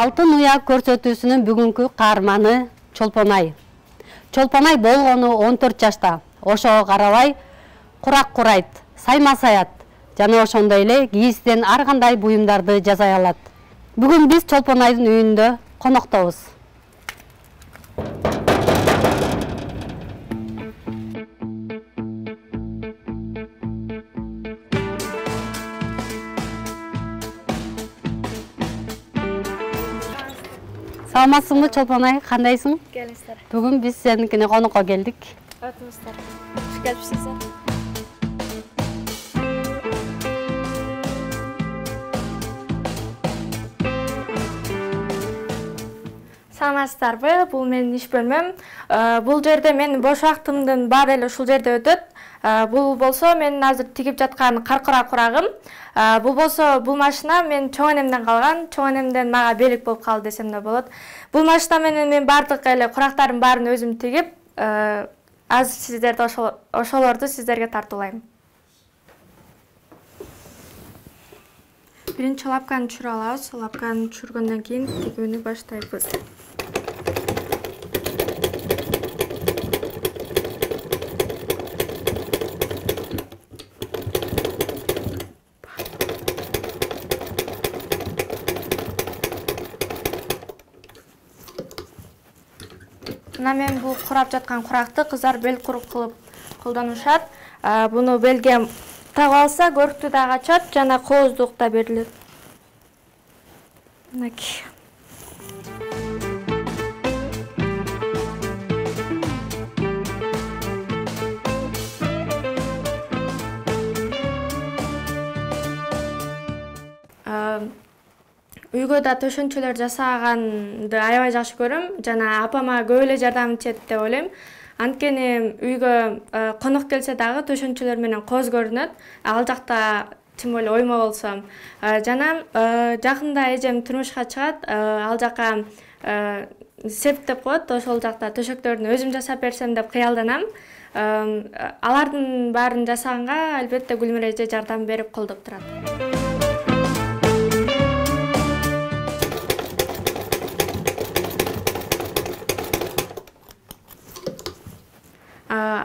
Алтын уя көрсөтүүсүнүн бүгүнкү каарманы Чолпонай. Чолпонай болгону 14 жашта. Ошого карабай курак курайт, сайма саят жана ошондой эле кийизден ар кандай буюмдарды жасай алат. Бүгүн биз Чолпонайдын үйүндө коноктобуз. Саламатсыңбы Чолпонай, кандайсың? Келиңиздер. Бүгүн биз сеникине конокко келдик. Өтүңүздөр. Хуш келипсиздер. Саламатсыздарбы? Бул менин иш бөлмөм. Бул жерде менин бош убактымдын баары эле ушул жерде өтөт. Бул болсо менин азыр тигип жаткан каркыра курагым. Бул болсо бул машина мен чоң энемден калган. Чоң энемден мага белек болуп калды десем да болот. Бул машина менен мен бардык эле курактардын баарын өзүм тигип, азыр сиздерди ошолорду сиздерге тартуулайм. Биринчи лапканы түшүрүп алабыз. Лапканы түшүргөндөн кийин тигүүнү баштайбыз. Мен бул курап жаткан куракты кыздар бел курук кылып колдонушат. Буну белге тагып алса көрктү да качат жана кооздук да берилет. Мынакей. Үйгө да төшөнчөлөр жасаганды аябай жакшы көрөм жана апама көп эле жардам этет деп ойлойм. Анткени үйгө конок келсе дагы төшөнчөлөр менен кооз көрүнөт. Ал жакта тим более оймо болсо. Жана жакында эжем турмушка чыгат. Ал жака сеп деп коет. Ошол жакта төшөктөрүн өзүм жасап берсем деп кыялданам. Алардын баарын жасаганга албетте Гүлмира эже жардам берип колдоп турат.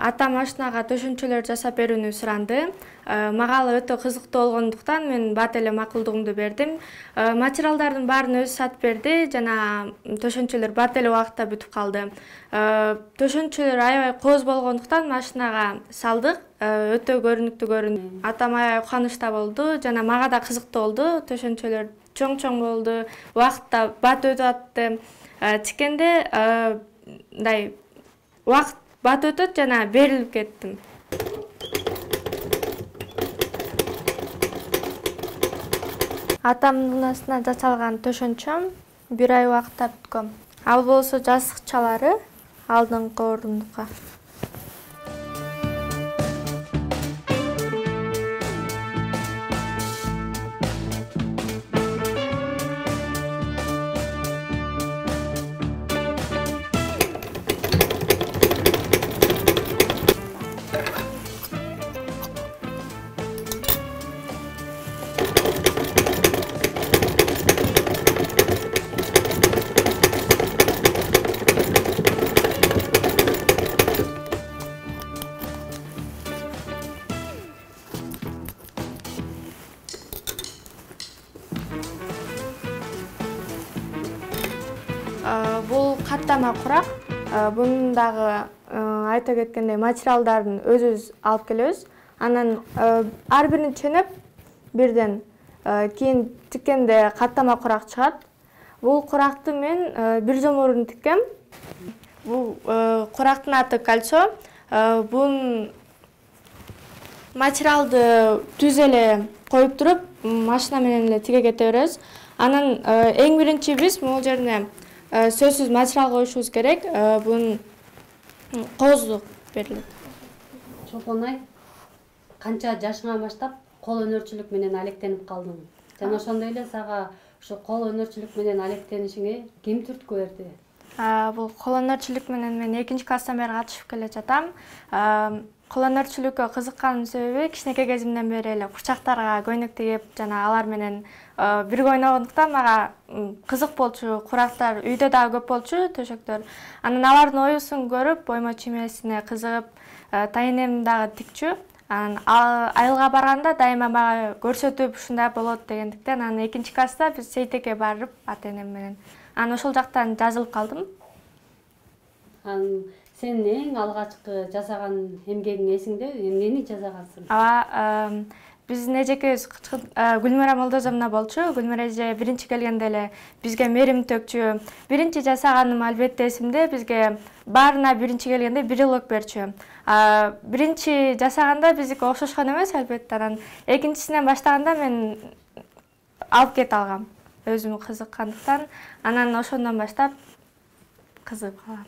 Ата машинага төшөнчөлөр жасап берүүнү суранды. Мага ал өтө кызыктуу болгондуктан мен бат эле макулдугумду бердим. Материалдардын баарын өзү сатып берди жана төшөнчөлөр бат эле убакытта бүтүп калды. Төшөнчөлөр аябай кооз болгондуктан машинага салдык. Өтө көрүнүктүү көрүндү. Атам аябай кубанычта болду жана мага да кызыктуу болду. Төшөнчөлөр чоң болду. Убакытта бат өтүп атты. Тикенде мындай убакыт бат өтөт жана берилип кеттим. Атамдын астына жасалган төшөнчөм 1 ай убакытта бүткөн. Ал болсо жастыкчалары алдыңкы орундукка. Бул каттама курак. Бунун дагы айта кеткендей материалдарын өзүбүз алып келебиз. Анан ар бирин чөнөп бирден кийин тиккенде каттама курак чыгат. Бул куракты мен бир жоморун тиккем. Бул курактын аты кольцо. Бун материалды түз эле коюп туруп машина менен эле тиге кете беребиз. Анан эң биринчи биз бул жерине сөзсүз материал коюшубуз керек. Бун кооздук берилет. Чолпонай, канча жашыңан баштап кол өнөрчүлүк менен алектенип калдың? Жана ошондой эле сага ушу кол өнөрчүлүк менен алектенишиңе ким түрткү берди? Бул кол өнөрчүлүк менен мен 2-класстан бери катышып келе жатам. Колонорчулукка кызыкканын себеби кичинекей кезимден бери эле курчактарга көйнөк тигип, жана алар менен бирге ойногондуктан мага кызык болчу. Курактар үйдө дагы көп болчу, төшөктөр. Анан алардын оюсун көрүп, оймо чимесине кызыгып, тайынем дагы тикчү. Анан айылга барганда дайыма мага көрсөтүп, ушундай болот дегендиктен, анан 2-класста биз Сейтекке барып, ата-энем менен. Анан ошол жактан жазылып калдым. Сен эң алгачкы жасаган эмгегиң эсиңде? Эмнени жасагансың? Биздин эжекебиз Гүлмира Молдозовна болчу. Гүлмира эже биринчи келгенде эле бизге мерим төкчү. Биринчи жасаганым албетте эсимде. Бизге баарына биринчи келгенде 1 ылык берчү. Биринчи жасаганда биздики окшошкон эмес албетте. Анан экинчисинен баштаганда мен алып кете алгам. Өзүм кызыккандыктан, анан ошондон баштап кызыгып калгам.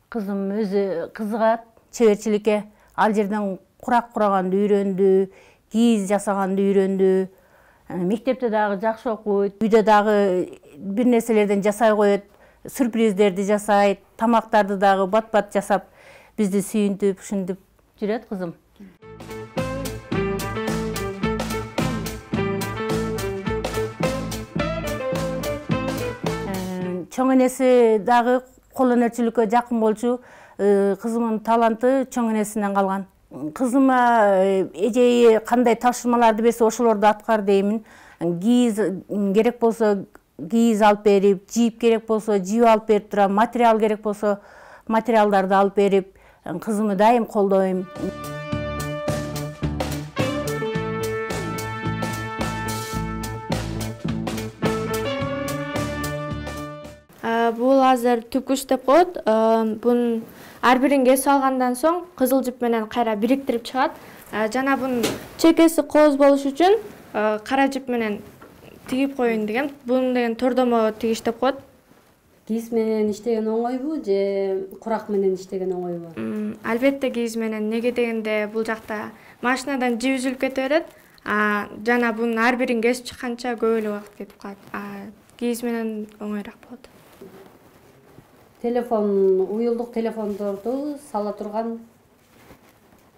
Кызым өзү кызыгат чеберчиликке. Ал жерден курак кураганды үйрөндү, кийиз жасаганды үйрөндү. Мектепте дагы жакшы окуйт, үйдө дагы бир нерселерден жасай коет, сюрприздерди жасайт, тамактарды дагы бат-бат жасап, бизди сүйүнтүп, ушинтип жүрөт кызым. Чоң энеси дагы колонорчулукка жакын болчу. Кызымдын таланты чоң энесинен калган. Кызыма эжеи кандай тапшырмаларды берсе ошолорду аткар деймин. Кийиз керек болсо кийиз алып берип, жийип керек болсо жийип алып берип турам, материал керек болсо материалдарды алып берип, кызымды дайым колдойм. Бул азыр түпкүч деп коет. Бун ар бирин кесип алгандан соң кызыл жип менен кайра бириктирип чыгат. Жана бунун чекеси кооз болуш үчүн кара жип менен тигип коюн деген. Бун деген тордомо тигиш деп коет. Кийиз менен иштеген оңойбу же курак менен иштеген оңойбу? Албетте кийиз менен. Неге дегенде бул жакта машинадан жип үзүлүп кете берет. Жана бунун ар бирин кесип чыкканча көп эле убакыт кетип калат. Кийиз менен оңойраак болот. Телефон, уюлдук телефондорду сала турган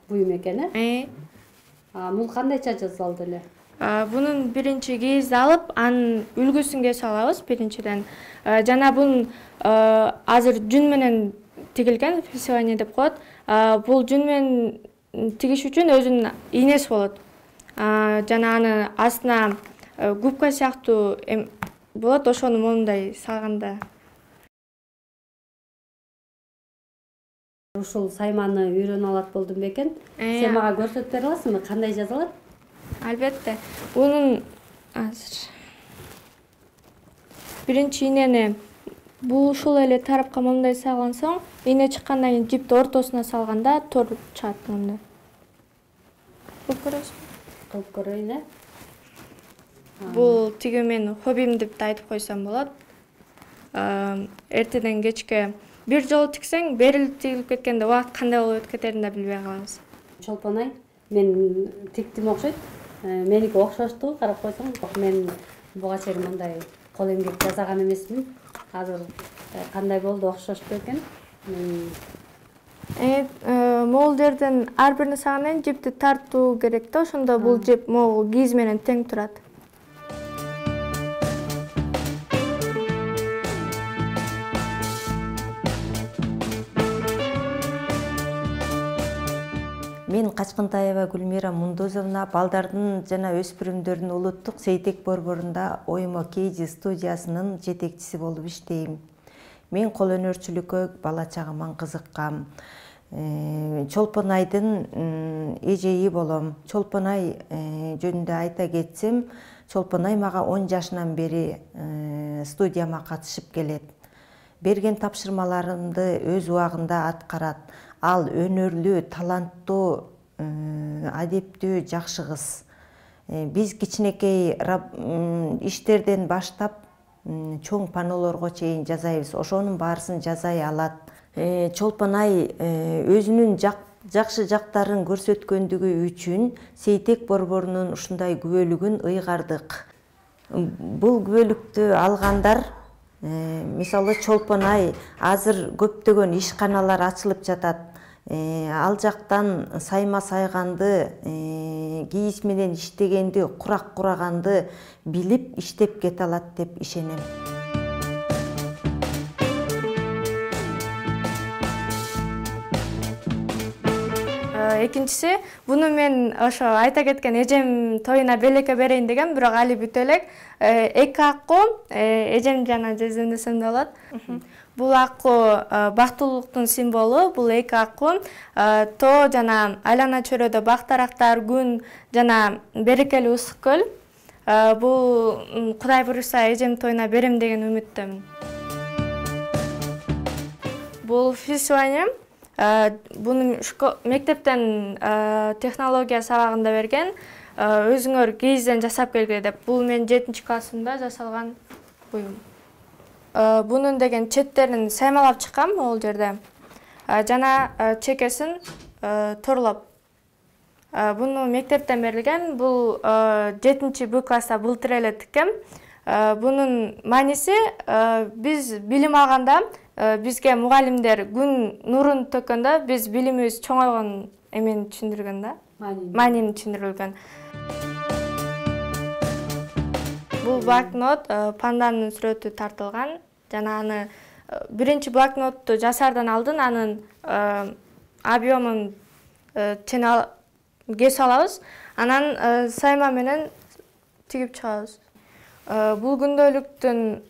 буюм экен, э? Бул кандайча жасалды эле? Бунун биринчи кийизди алып, анын үлгүсүн кесип алабыз биринчиден. Жана бунун азыр жүн менен тигилген, фрезерование деп коет. Бул жүн менен тигиш үчүн өзүнүн ийнеси болот. Жана аны астына губка сыяктуу болот, ошону моундай салганда. Ушул сайманы үйрөнүп алат болдум бекен. Сен мага көрсөтүп бере аласыңбы, кандай жазылат? Албетте. Бунун азыр биринчи ийнени бул ушул эле тарапка моундай салган соң, ийне чыккандан кийин жипти ортосуна салганда тор чыгат моундай. Кылып көрөсүзбү? Кылып көрөйүн, э? Бул тиги менин хоббим деп да айтып койсом болот. Эртеден кечке бир жолу тиксең, берилип тигилип кеткенде убакыт кандай болуп өтүп кетерин да билбей калабыз. Чолпон ай, мен тиктим окшойт. Меники окшошту, карап койсоң. Мен буга чейин мындай кол эмгек жасаган эмесмин. Азыр кандай болду, окшошту экен. Могул жерден ар биrini сагынан жипти тартуу керек да, ошондо бул жип могул кийиз менен тең турат. Мен Качкынтаева Гүлмира Молдозовна балдардын жана өспүрүмдөрдүн улуттук Сейтек борборунда оймо KG студиясынын жетекчиси болуп иштейм. Мен кол өнөрчүлүккө бала чагыман кызыккам. Чолпон айдын эжеи болом. Чолпон ай жөнүндө айта кетсем, Чолпон ай мага 10 жашынан бери студияма катышып келет. Берген тапшырмаларымды өз убагында аткарат. Ал өнөрлүү, таланттуу, адептүү, жакшы кыз. Биз кичинекей иштерден баштап чоң панолорго чейин жасайбыз. Ошонун баарысын жасай алат. Чолпон ай өзүнүн жакшы жактарын көрсөткөндүгү үчүн Сейтек борборунун ушундай күбөлүгүн ыйгардык. Бул күбөлүктү алгандар мисалы Чолпон Ай азыр көптөгөн ишканалар ачылып жатат. Ал жактан сайма сайганды, кийиз менен иштегенди, курак кураганды билип иштеп кете алат деп ишенем. Экинчиси, буну мен ошо айта кеткен эжем тоюна белекке берейин деген, бирок али бүтө элек. Эки акку, эжем жана жездемдесем да болот. Бул акку бактылуулуктун символу, бул эки акку тоо жана айлана чөйрөдө бактарактар, күн жана берекелүү ысык көл. Бул Кудай буйруса эжем тоюна берем деген үмүттөмүн. Бул физионе, буну мектептен технология сабагында берген, өзүңөр кийизден жасап келгиле деп. Бул мен 7-чи классымда жасалган буюм. Bunun деген четтерин саймалап чыккам ол жерде. Жана чекесин торлоп. Буну мектептен берилген. Бул 7-чи Б класста былтыр эле тиккем. Бунун мааниси биз билим алганда бизге мугалимдер күн нурун төккөндө биз билимибиз чоңойгон эмени түшүндүргөн да. Маанини түшүндүрүлгөн. Бул блокнот панданын сүрөтү тартылган. Жана аны биринчи блокнотту жасардан алдын анын объемун кесип алабыз. Анан сайма менен тигип чыгабыз. Бул күндөлүктүн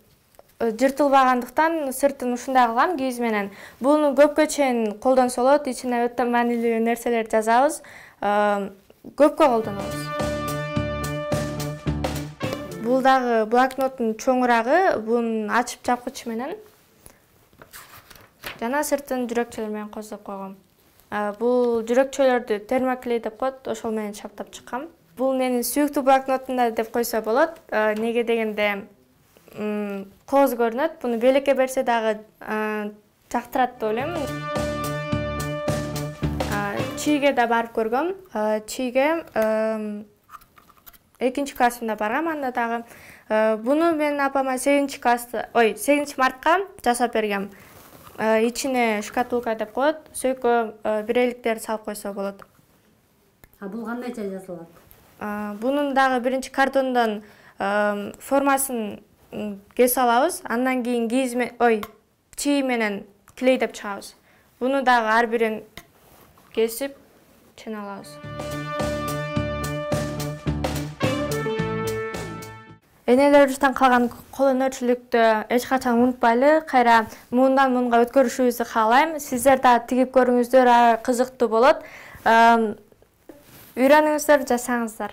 жыртылбагандыктан сыртын ушундай кылгам кийиз менен. Буну көпкө чейин колдонсо болот, ичине өтө маанилүү нерселер жазабыз. Көпкө колдонобуз. Бул дагы блокноттун чоңурагы, буну ачып чапкыч менен жана сыртын жүрөкчөлөр менен коздоп койгом. Бул жүрөкчөлөрдү термоклей деп коет, ошол менен чаптап чыккам. Бул менин сүйүктүү блокнотум да деп койсо болот. Неге дегенде кооз көрүнөт. Буну белекке берсе дагы жактырат деп ойлойм. Чийге да барып көргөм. Чийге 2-чи классымда баргам, анда дагы. Буну мен апама 8 мартка жасап бергем. Ичине шкатулка деп коет, сөйкө биреликтер салып койсо болот. Бул кандайча жасалат? Бунун дагы биринчи картондон формасын кесип алабыз, андан кийин чий менен клейдеп чыгабыз. Буну дагы ар бирин кесип чыйна алабыз. Энелерибизден калган кол өнөрчүлүктү эч качан унутпайлы, кайра муундан муунга өткөрүшүбүздү каалайм. Сиздер да тигип көрүңүздөр, кызыктуу болот. Үйрөнүңүздөр, жасаңыздар.